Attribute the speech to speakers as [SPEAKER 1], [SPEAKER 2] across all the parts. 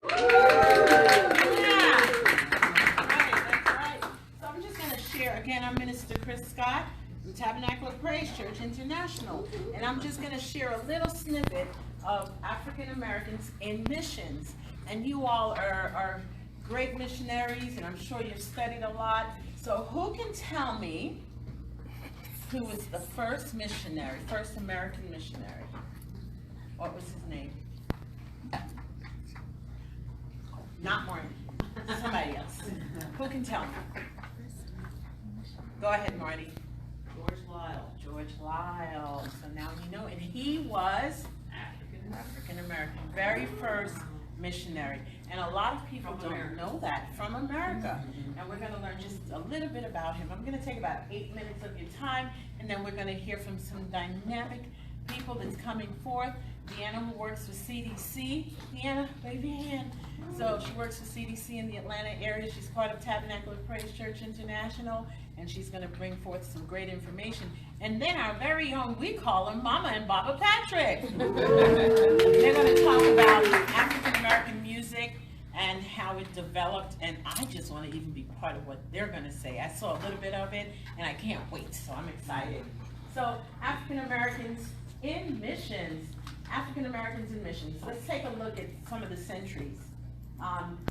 [SPEAKER 1] Yeah. Right, that's right. So I'm just going to share. Again, I'm Minister Chris Scott from Tabernacle of Praise Church International. And I'm just going to share a little snippet of African Americans in missions. And you all are great missionaries, and I'm sure you've studied a lot. So who can tell me who was the first missionary, first American missionary? What was his name? Not Martin. Somebody else. Who can tell me? Go ahead, Marty.
[SPEAKER 2] George Liele.
[SPEAKER 1] George Liele. So now you know. And he was African American. Very first missionary. And a lot of people don't know that. From America. And we're going to learn just a little bit about him. I'm going to take about 8 minutes of your time, and then we're going to hear from some dynamic people that's coming forth. Deanna, who works for CDC. Deanna, wave your hand. So she works for CDC in the Atlanta area. She's part of Tabernacle of Praise Church International, and she's going to bring forth some great information. And then our very own, we call them Mama and Baba Patrick. They're going to talk about African American music and how it developed, and I just want to even be part of what they're going to say. I saw a little bit of it, and I can't wait, so I'm excited. So African Americans in missions. African Americans in missions. Let's take a look at some of the centuries.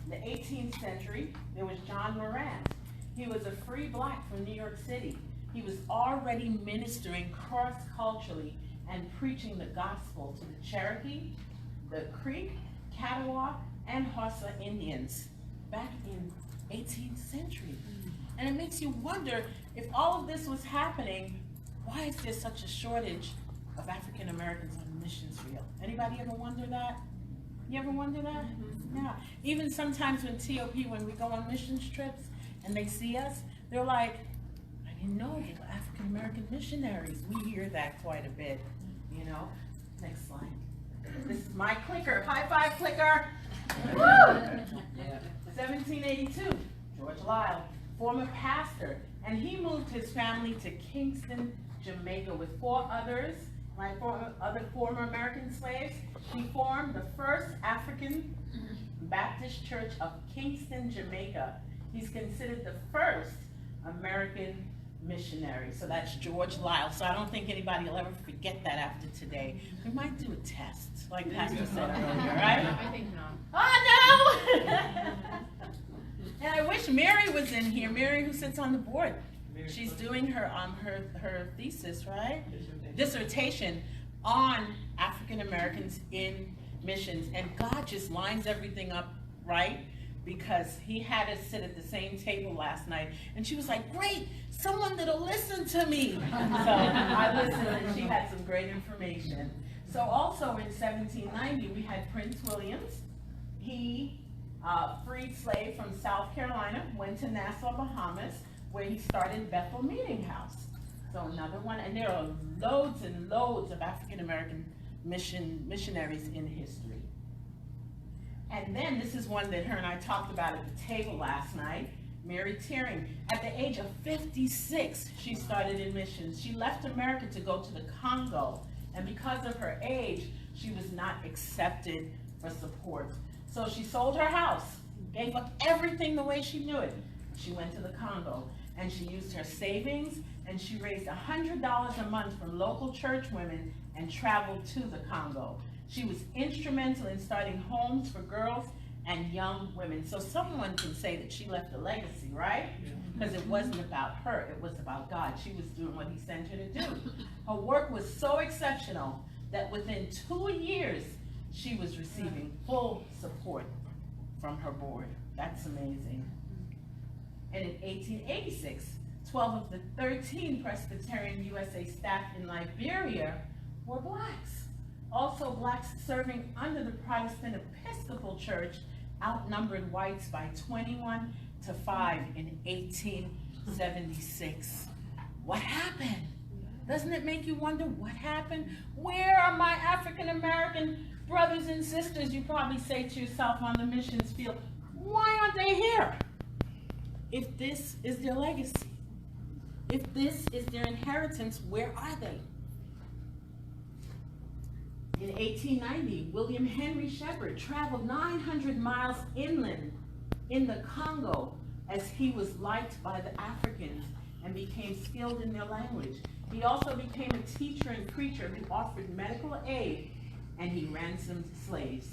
[SPEAKER 1] The 18th century, there was John Morant. He was a free black from New York City. He was already ministering cross-culturally and preaching the gospel to the Cherokee, the Creek, Catawba, and Hausa Indians back in 18th century. And it makes you wonder, if all of this was happening, why is there such a shortage of African Americans on the missions field? Anybody ever wonder that? You ever wonder that? Yeah. Even sometimes when TOP, when we go on missions trips and they see us, they're like, I didn't know they were African American missionaries. We hear that quite a bit, you know. Next slide. This is my clicker. High five, clicker. Woo! 1782, George Liele, former pastor, and he moved his family to Kingston, Jamaica with 4 others. Other former American slaves. He formed the first African Baptist Church of Kingston, Jamaica. He's considered the first American missionary. So that's George Liele. So I don't think anybody will ever forget that after today. We might do a test, like Pastor said earlier, right?
[SPEAKER 2] I think not.
[SPEAKER 1] Oh, no! And I wish Mary was in here. Mary, who sits on the board. She's doing her her thesis, right? Dissertation on African Americans in missions. And God just lines everything up right, because he had us sit at the same table last night, and she was like, great, someone that'll listen to me. So I listened, and she had some great information. So also in 1790, we had Prince Williams. He freed slave from South Carolina, went to Nassau, Bahamas, where he started Bethel Meeting House. So another one, and there are loads and loads of African American missionaries in history. And then this is one that her and I talked about at the table last night, Mary Tearing. At the age of 56, she started in missions. She left America to go to the Congo, and because of her age, she was not accepted for support. So she sold her house, gave up everything the way she knew it. She went to the Congo, and she used her savings, and she raised $100 a month from local church women and traveled to the Congo. She was instrumental in starting homes for girls and young women. So someone can say that she left a legacy, right? Because it wasn't about her, it was about God. She was doing what he sent her to do. Her work was so exceptional that within 2 years, she was receiving full support from her board. That's amazing. And in 1886, 12 of the 13 Presbyterian USA staff in Liberia were blacks. Also, blacks serving under the Protestant Episcopal Church outnumbered whites by 21 to 5 in 1876. What happened? Doesn't it make you wonder what happened? Where are my African American brothers and sisters? You probably say to yourself on the missions field, why aren't they here? If this is their legacy, if this is their inheritance, where are they? In 1890, William Henry Shepherd traveled 900 miles inland in the Congo as he was liked by the Africans and became skilled in their language. He also became a teacher and preacher who offered medical aid, and he ransomed slaves.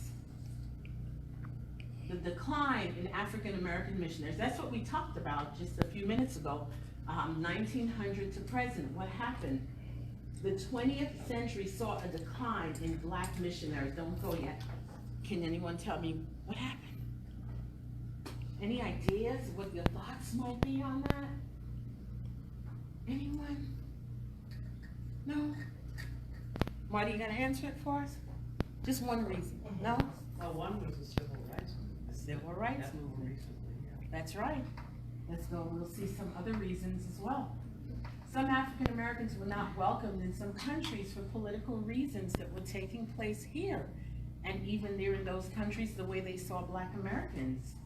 [SPEAKER 1] The decline in African American missionaries, that's what we talked about just a few minutes ago, 1900 to present. What happened? The 20th century saw a decline in black missionaries. Don't go yet. Can anyone tell me what happened? Any ideas what your thoughts might be on that? Anyone? No? Marty, you gonna answer it for us? Just one reason. No?
[SPEAKER 2] Oh, one was the civil rights movement.
[SPEAKER 1] The civil rights movement.
[SPEAKER 2] Recently, yeah.
[SPEAKER 1] That's right. Let's go, we'll see some other reasons as well. Some African Americans were not welcomed in some countries for political reasons that were taking place here. And even there in those countries, the way they saw black Americans.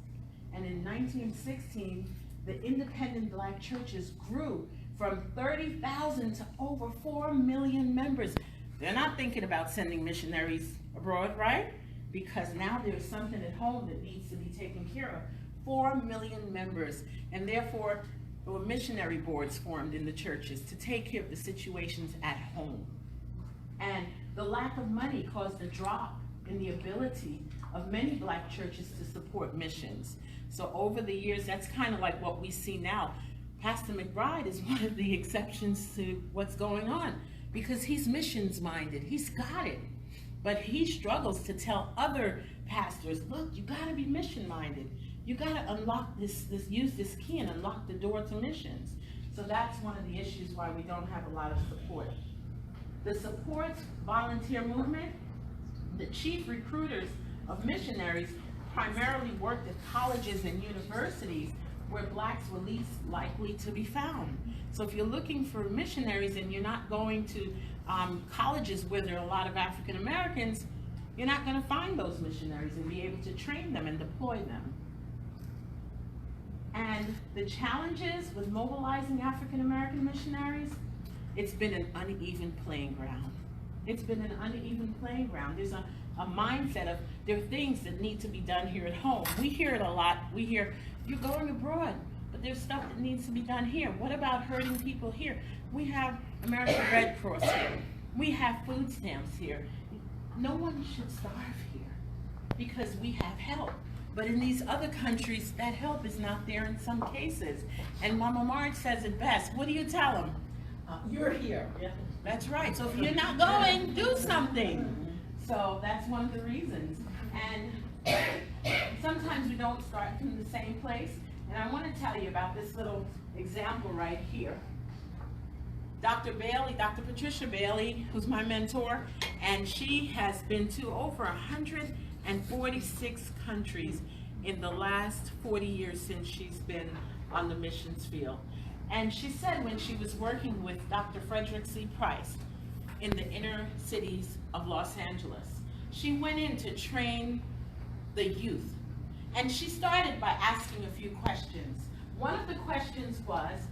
[SPEAKER 1] And in 1916, the independent black churches grew from 30,000 to over 4 million members. They're not thinking about sending missionaries abroad, right? Because now there's something at home that needs to be taken care of. 4 million members, and therefore there were missionary boards formed in the churches to take care of the situations at home. And the lack of money caused a drop in the ability of many black churches to support missions. So over the years, that's kind of like what we see now. Pastor McBride is one of the exceptions to what's going on because he's missions minded, he's got it. But he struggles to tell other pastors, look, you gotta be mission minded. You gotta unlock use this key and unlock the door to missions. So that's one of the issues why we don't have a lot of support. The support volunteer movement, the chief recruiters of missionaries primarily worked at colleges and universities where blacks were least likely to be found. So if you're looking for missionaries and you're not going to colleges where there are a lot of African Americans, you're not going to find those missionaries and be able to train them and deploy them. And the challenges with mobilizing African American missionaries, it's been an uneven playing ground. It's been an uneven playing ground. There's a mindset of there are things that need to be done here at home. We hear it a lot. We hear, you're going abroad, but there's stuff that needs to be done here. What about hurting people here? We have American Red Cross here. We have food stamps here. No one should starve here because we have help. But in these other countries, that help is not there in some cases. And Mama Marge says it best. What do you tell them?
[SPEAKER 2] You're here. Yeah.
[SPEAKER 1] That's right. So if you're not going, do something. So that's one of the reasons. And sometimes we don't start from the same place. And I want to tell you about this little example right here. Dr. Bailey, Dr. Patricia Bailey, who's my mentor, and she has been to over 146 countries in the last 40 years since she's been on the missions field. And she said when she was working with Dr. Frederick C. Price in the inner cities of Los Angeles, she went in to train the youth. And she started by asking a few questions. One of the questions was,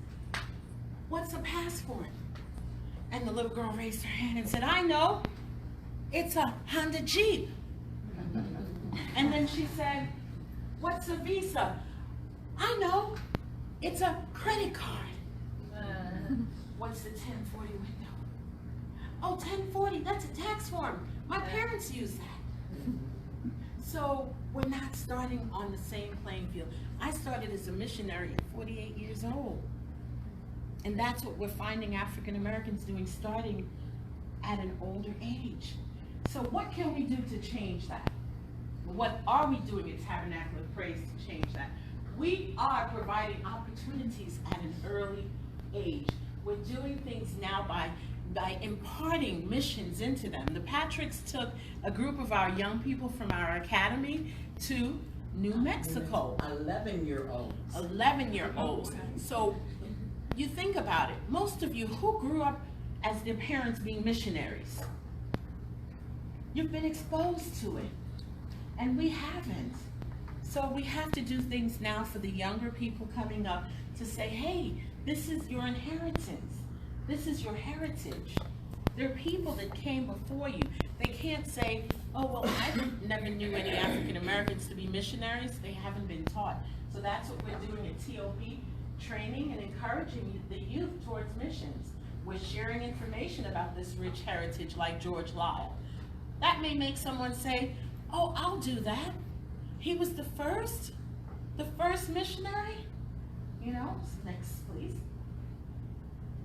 [SPEAKER 1] what's a passport? And the little girl raised her hand and said, I know, it's a Honda Jeep. And then she said, what's a visa? I know, it's a credit card. What's the 1040 window? Oh, 1040, that's a tax form. My parents use that. So we're not starting on the same playing field. I started as a missionary at 48 years old. And that's what we're finding African Americans doing, starting at an older age. So what can we do to change that? What are we doing at Tabernacle of Praise to change that? We are providing opportunities at an early age. We're doing things now by imparting missions into them. The Patricks took a group of our young people from our academy to New Mexico.
[SPEAKER 2] 11-year-olds.
[SPEAKER 1] 11-year-olds. So you think about it. Most of you who grew up as their parents being missionaries, you've been exposed to it. And we haven't. So we have to do things now for the younger people coming up to say, hey, this is your inheritance. This is your heritage. There are people that came before you. They can't say, oh, well, I never knew any African Americans to be missionaries. They haven't been taught. So that's what we're doing at TOP, training and encouraging the youth towards missions. We're sharing information about this rich heritage like George Lyle. That may make someone say, oh, I'll do that. He was the first missionary. You know, next please.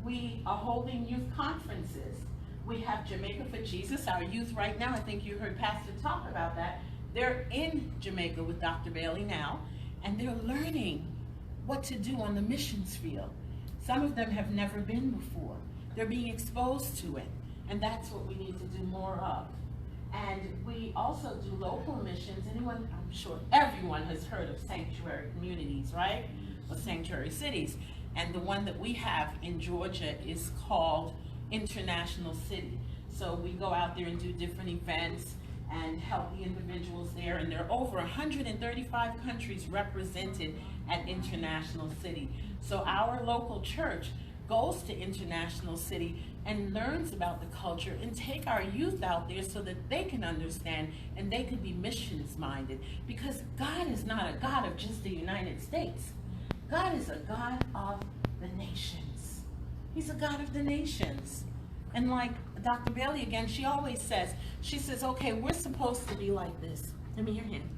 [SPEAKER 1] We are holding youth conferences. We have Jamaica for Jesus, our youth right now. I think you heard Pastor talk about that. They're in Jamaica with Dr. Bailey now, and they're learning what to do on the missions field. Some of them have never been before. They're being exposed to it, and that's what we need to do more of. And we also do local missions. Anyone, I'm sure everyone has heard of sanctuary communities, right? Or sanctuary cities. And the one that we have in Georgia is called International City. So we go out there and do different events and help the individuals there. And there are over 135 countries represented at International City. So our local church goes to International City and learns about the culture and take our youth out there so that they can understand and they can be missions minded. Because God is not a God of just the United States. God is a God of the nations. He's a God of the nations. And like Dr. Bailey again, she always says, okay, we're supposed to be like this. Let me hear him.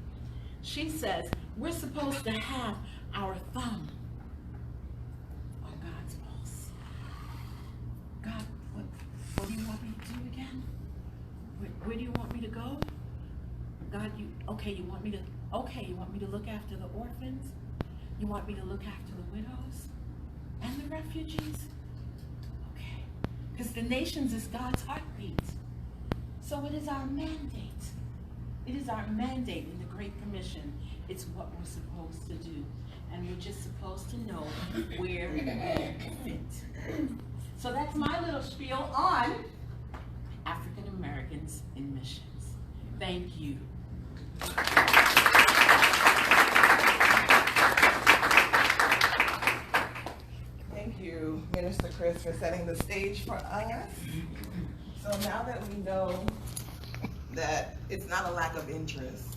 [SPEAKER 1] She says, we're supposed to have our thumb on God's pulse. God, what do you want me to do again? Where do you want me to go? God, you want me to look after the orphans? You want me to look after the widows and the refugees? Okay. Because the nations is God's heartbeat. So it is our mandate. It is our mandate in the Great Commission. It's what we're supposed to do. And we're just supposed to know where we fit. So that's my little spiel on African Americans in missions. Thank you.
[SPEAKER 3] Thank you, Minister Chris, for setting the stage for us. So now that we know that it's not a lack of interest,